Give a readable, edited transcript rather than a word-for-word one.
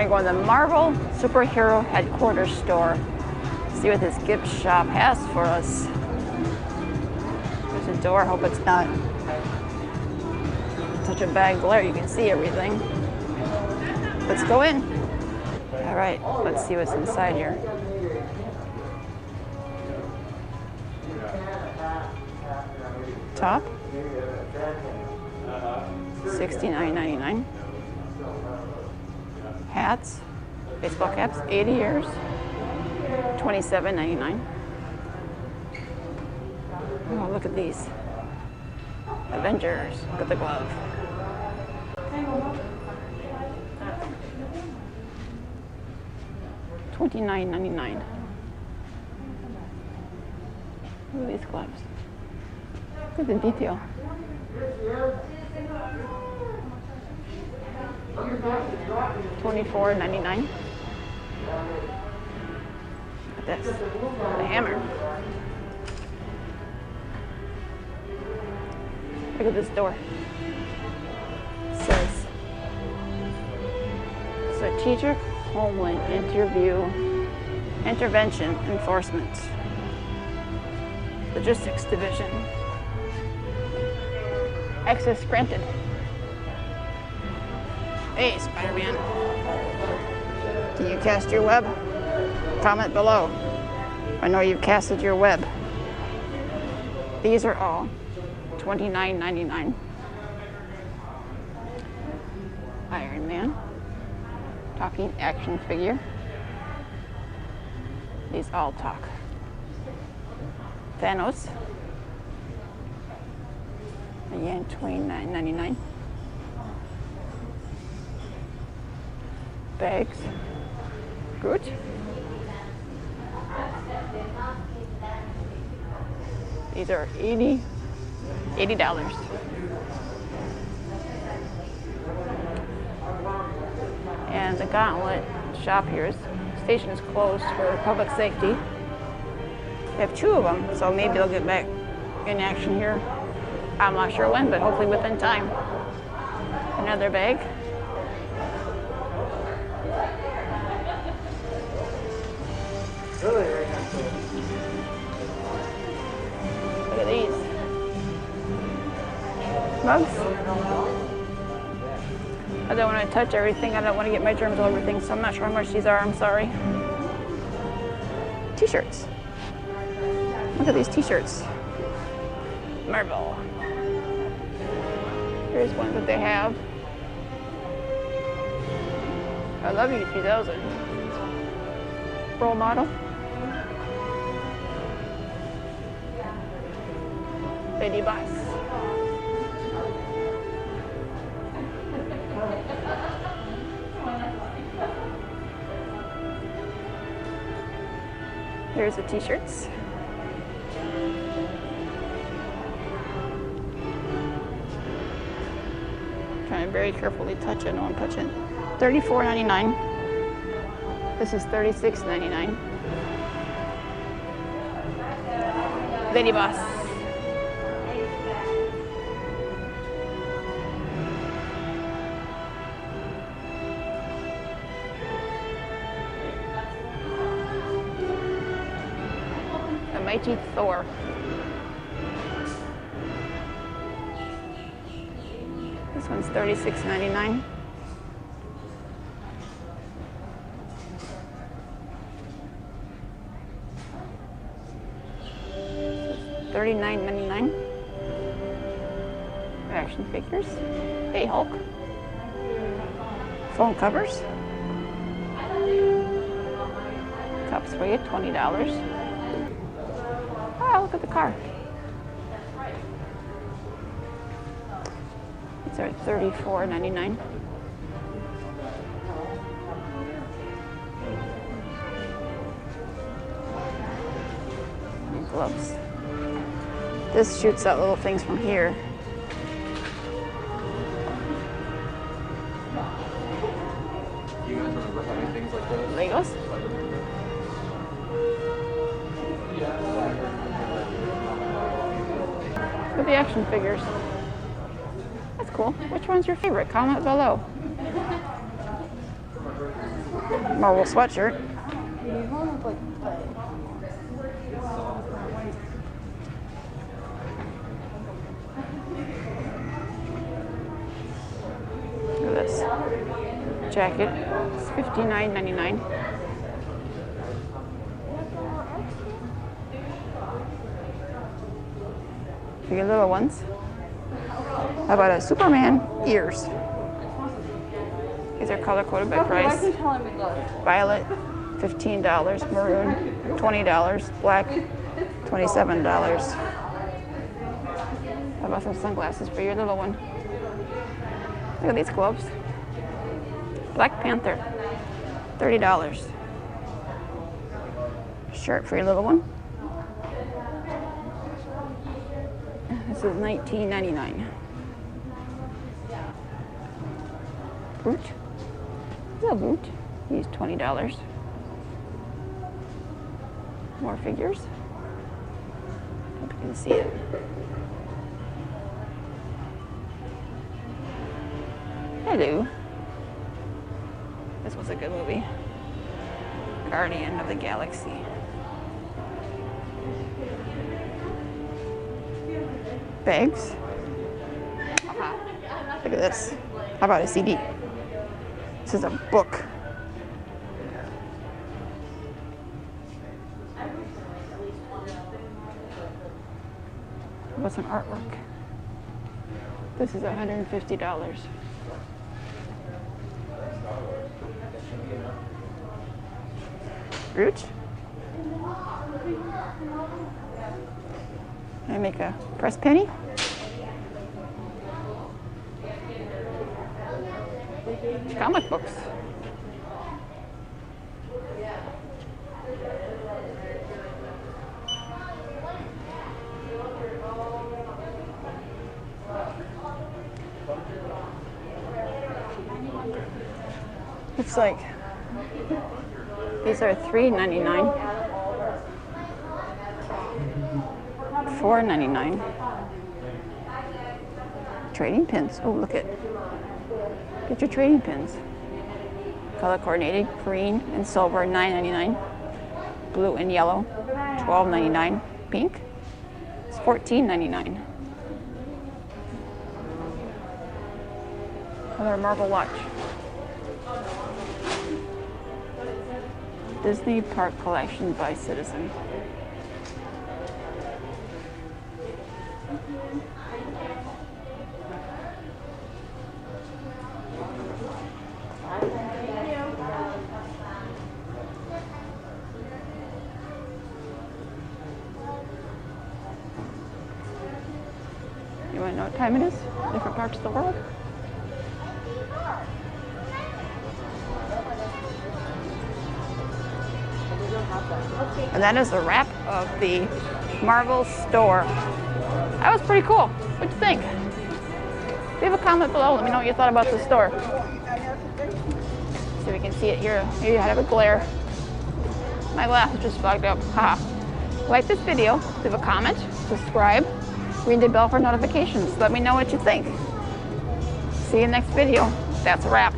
gonna go in the Marvel Superhero Headquarters store. See what this gift shop has for us. There's a door, hope it's not such a bad glare, you can see everything. Let's go in. All right, let's see what's inside here. Top, $69.99. Hats, baseball caps, 80 years, $27.99. Oh, look at these. Avengers, look at the glove. $29.99. Look at these gloves. Look at the detail. $24.99. Look at this, the hammer. Look at this door. It says, Strategic Homeland Intervention Enforcement. Logistics Division. Access granted. Hey, Spider-Man. Can you cast your web? Comment below. I know you've casted your web. These are all $29.99. Iron Man. Talking action figure. These all talk. Thanos. Again, $29.99. Bags. Groot. These are $80. And the Gauntlet shop here station is closed for public safety. They have 2 of them, so maybe they'll get back in action here. I'm not sure when, but hopefully within time. Another bag. Look at these. Mugs. I don't want to touch everything. I don't want to get my germs all over things, so I'm not sure how much these are. I'm sorry. T-shirts. Look at these T-shirts. Marvel. Here's one that they have. I love you, 3000. Role model. Lady Boss. Here's the T-shirts. Trying to very carefully touch it. No one touch it. $34.99. This is $36.99. Lady Boss. The Mighty Thor. This one's $36.99. $39.99. Action figures. Hey, Hulk. Phone covers. Cups for you, $20. Oh, look at the car. These are $34.99. And gloves. This shoots out little things from here. You guys remember having things like those? Legos. Look at the action figures. That's cool. Which one's your favorite? Comment below. Marvel sweatshirt. Look at this jacket. It's $59.99. For your little ones. How about a Superman ears? These are color coded by price. Violet, $15. Maroon, $20. Black, $27. How about some sunglasses for your little one? Look at these gloves. Black Panther, $30. Shirt for your little one. This is $19.99. Groot. Little Groot. He's $20. More figures. Hope you can see it. Hello. This was a good movie. Guardian of the Galaxy. Bags. Look at this. How about a CD? This is a book. How about some artwork? This is $150. Groot. I make a press penny. Comic books. It's like these are $3.99, $4.99. Trading pins. Oh, look at. Get your trading pins. Color coordinated, green and silver, $9.99. Blue and yellow, $12.99. Pink, it's $14.99. Another Marvel watch. Disney Park Collection by Citizen. You want to know what time it is? Different parts of the world? And that is the wrap of the Marvel store. That was pretty cool. What'd you think? Leave a comment below. Let me know what you thought about the store. See if we can see it here. Maybe I have a glare. My glass is just fogged up. Haha. Like this video, leave a comment, subscribe, ring the bell for notifications. Let me know what you think. See you next video. That's a wrap.